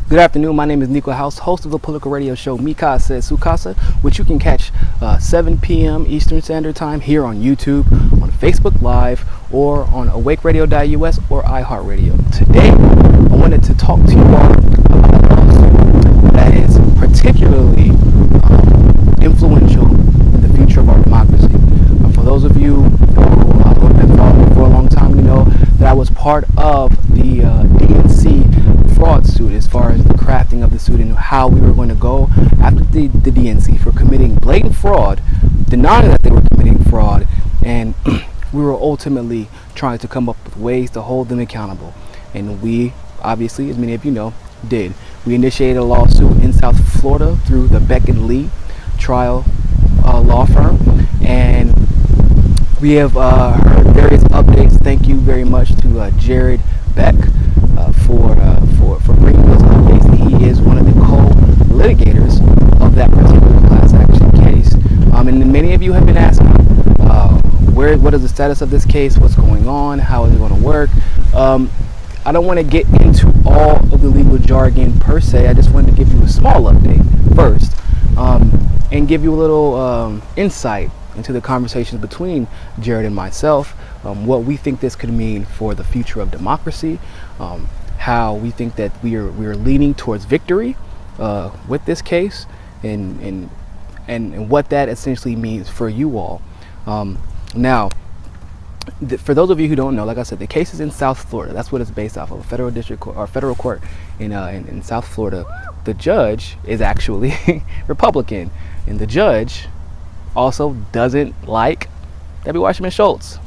Good afternoon, my name is Niko, host of the political radio show Mika Says Sukasa, which you can catch 7 p.m. Eastern Standard Time here on YouTube, on Facebook Live, or on awakeradio.us or iHeartRadio. Today, I wanted to talk to you all about a lawsuit that is particularly influential in the future of our democracy. For those of you who have been following me for a long time, you know that I was part of the DNC fraud suit as far as the crafting of the suit and how we were going to go after the DNC for committing blatant fraud, denying that they were committing fraud, and we were ultimately trying to come up with ways to hold them accountable. And we, obviously, as many of you know, did. We initiated a lawsuit in South Florida through the Beck and Lee trial law firm, and we have heard various updates. Thank you very much to Jared Beck for bringing those updates. He is one of the co-litigators of that particular class action case. And many of you have been asking, what is the status of this case? What's going on? How is it going to work? I don't want to get into all of the legal jargon per se. I just wanted to give you a small update first, and give you a little insight into the conversations between Jared and myself, what we think this could mean for the future of democracy, how we think that we are leaning towards victory with this case, and what that essentially means for you all. Now, for those of you who don't know, like I said, the case is in South Florida. That's what it's based off of, a federal district court, or federal court in South Florida. The judge is actually Republican, and the judge also doesn't like Debbie Wasserman Schultz.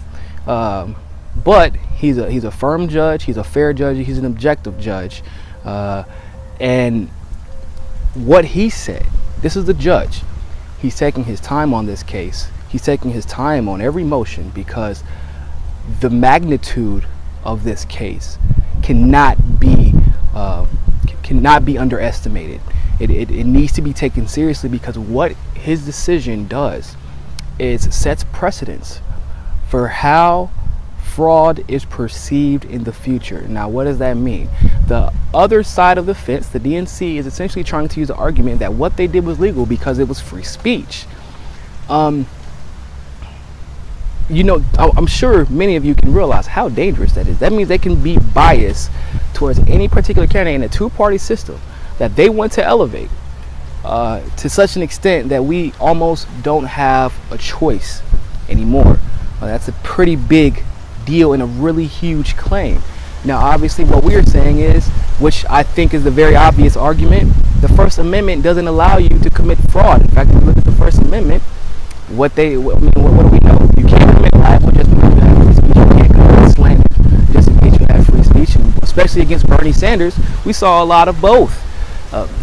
But he's a firm judge, he's a fair judge, he's an objective judge. And what he said, this is the judge, he's taking his time on this case. He's taking his time on every motion because the magnitude of this case cannot be underestimated. It needs to be taken seriously, because what his decision does is sets precedence for how fraud is perceived in the future. Now, what does that mean? The other side of the fence, the DNC, is essentially trying to use the argument that what they did was legal because it was free speech. You know, I'm sure many of you can realize how dangerous that is. That means they can be biased towards any particular candidate in a two-party system that they want to elevate to such an extent that we almost don't have a choice anymore. That's a pretty big deal and a really huge claim. Now, obviously, what we are saying is, which I think is the very obvious argument, the First Amendment doesn't allow you to commit fraud. In fact, if you look at the First Amendment, what do we know? You can't commit libel just because you have free speech. You can't commit slander just in case you have free speech. And especially against Bernie Sanders, we saw a lot of both.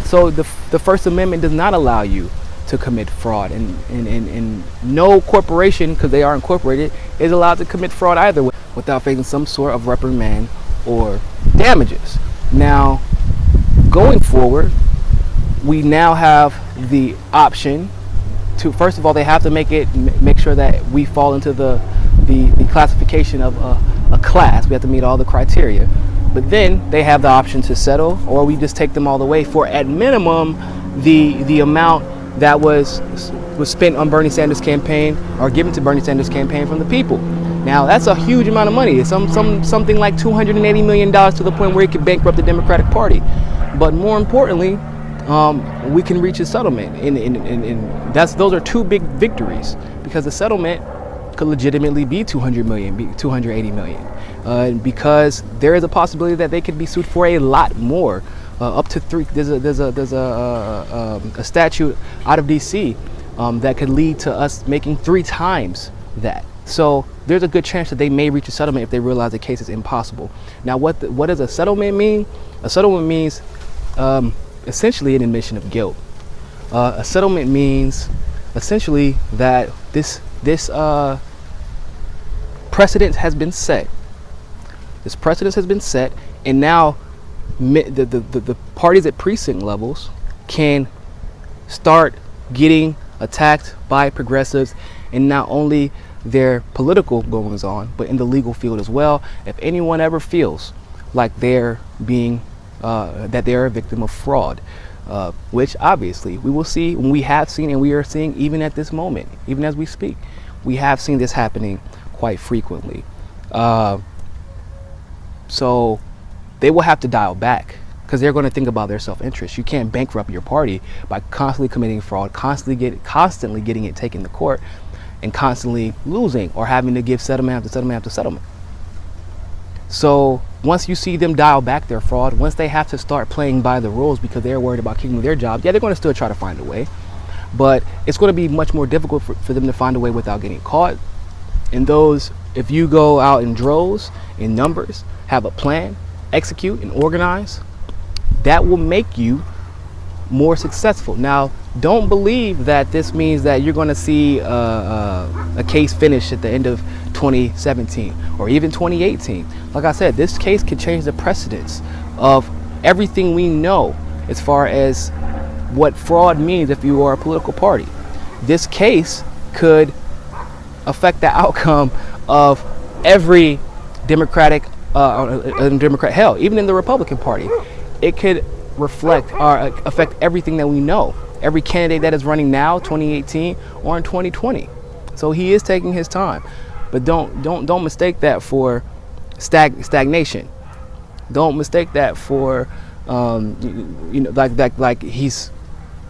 So the First Amendment does not allow you to commit fraud, and no corporation, because they are incorporated, is allowed to commit fraud either without facing some sort of reprimand or damages. Now, going forward, we now have the option to, first of all, they have to make sure that we fall into the classification of a class. We have to meet all the criteria. But then they have the option to settle, or we just take them all the way for, at minimum, the amount that was spent on Bernie Sanders' campaign, or given to Bernie Sanders' campaign from the people. Now, that's a huge amount of money. It's something like $280 million, to the point where it could bankrupt the Democratic Party. But more importantly, we can reach a settlement, and those are two big victories, because the settlement could legitimately be $280 million, because there is a possibility that they could be sued for a lot more, up to three. There's a statute out of DC that could lead to us making 3 times that. So there's a good chance that they may reach a settlement if they realize the case is impossible. Now, what does a settlement mean? A settlement means essentially an admission of guilt. A settlement means essentially that this precedent has been set. This precedent has been set, and now the parties at precinct levels can start getting attacked by progressives, and not only their political goings on, but in the legal field as well. If anyone ever feels like they're being that they are a victim of fraud, which obviously we will see, and we have seen, and we are seeing even at this moment, even as we speak. We have seen this happening quite frequently. So they will have to dial back, because they're going to think about their self-interest. You can't bankrupt your party by constantly committing fraud, constantly getting it taken to court, and constantly losing or having to give settlement after settlement after settlement. So once you see them dial back their fraud, once they have to start playing by the rules because they're worried about keeping their jobs, yeah, they're going to still try to find a way, but it's going to be much more difficult for them to find a way without getting caught. And those, if you go out in droves, in numbers, have a plan, execute and organize, that will make you more successful. Now, don't believe that this means that you're going to see a case finish at the end of 2017 or even 2018. Like I said, this case could change the precedence of everything we know as far as what fraud means if you are a political party. This case could affect the outcome of every Democrat, hell, even in the Republican Party. It could reflect or affect everything that we know, every candidate that is running now, 2018 or in 2020. So he is taking his time, but don't mistake that for stagnation. Don't mistake that for like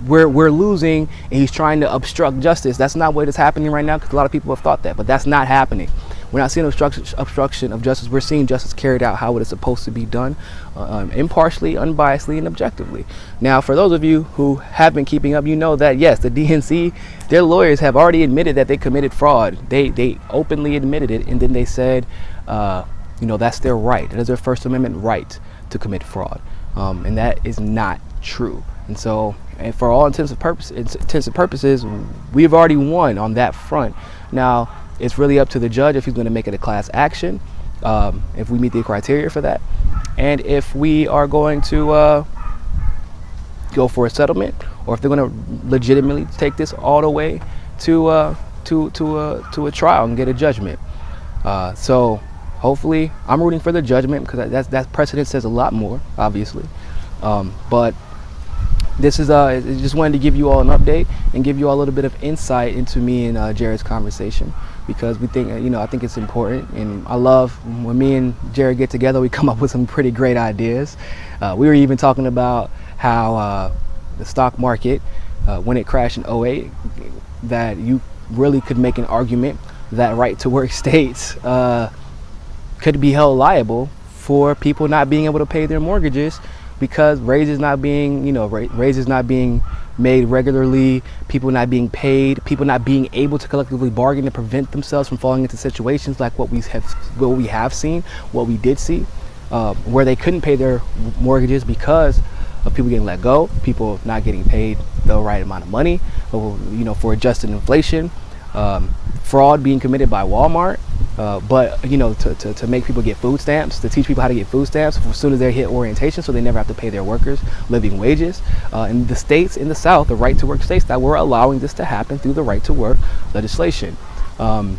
we're losing and he's trying to obstruct justice. That's not what is happening right now, because a lot of people have thought that, but that's not happening. We're not seeing obstruction of justice. We're seeing justice carried out how it is supposed to be done, impartially, unbiasedly, and objectively. Now, for those of you who have been keeping up, you know that yes, the DNC, their lawyers have already admitted that they committed fraud. They openly admitted it, and then they said, that's their right. That is their First Amendment right to commit fraud, and that is not true. And so, and for all intents and purposes, we've already won on that front. Now, it's really up to the judge if he's going to make it a class action, if we meet the criteria for that, and if we are going to go for a settlement, or if they're going to legitimately take this all the way to a trial and get a judgment. So hopefully, I'm rooting for the judgment, because that precedent says a lot more, obviously. But this is just wanted to give you all an update and give you all a little bit of insight into me and Jared's conversation, because we think, I think it's important, and I love when me and Jared get together, we come up with some pretty great ideas. We were even talking about how the stock market, when it crashed in 2008, that you really could make an argument that right to work states could be held liable for people not being able to pay their mortgages, because raises not being made regularly, people not being paid, people not being able to collectively bargain to prevent themselves from falling into situations like what we have seen, what we did see, where they couldn't pay their mortgages because of people getting let go, people not getting paid the right amount of money, for adjusted inflation, fraud being committed by Walmart. But to make people get food stamps, to teach people how to get food stamps as soon as they hit orientation, so they never have to pay their workers living wages. In the states in the South, the right to work states, that were allowing this to happen through the right to work legislation. And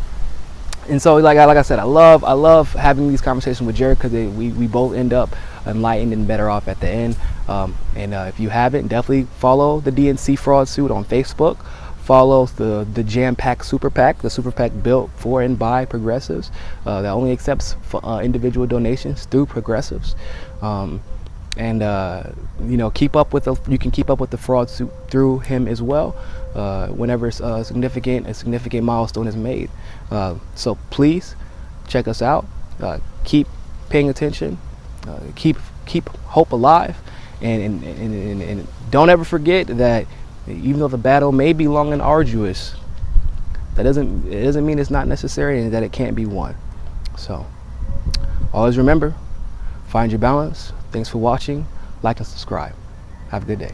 so, like I said, I love having these conversations with Jared, because we both end up enlightened and better off at the end. And if you haven't, definitely follow the DNC fraud suit on Facebook. Follow the Jam Pack Super PAC, the Super PAC built for and by progressives, that only accepts individual donations through progressives. And keep up with you can keep up with the fraud suit through him as well, whenever a significant milestone is made. So please check us out. Keep paying attention. Keep hope alive, and don't ever forget that even though the battle may be long and arduous, it doesn't mean it's not necessary and that it can't be won. So always remember, find your balance. Thanks for watching. Like and subscribe. Have a good day.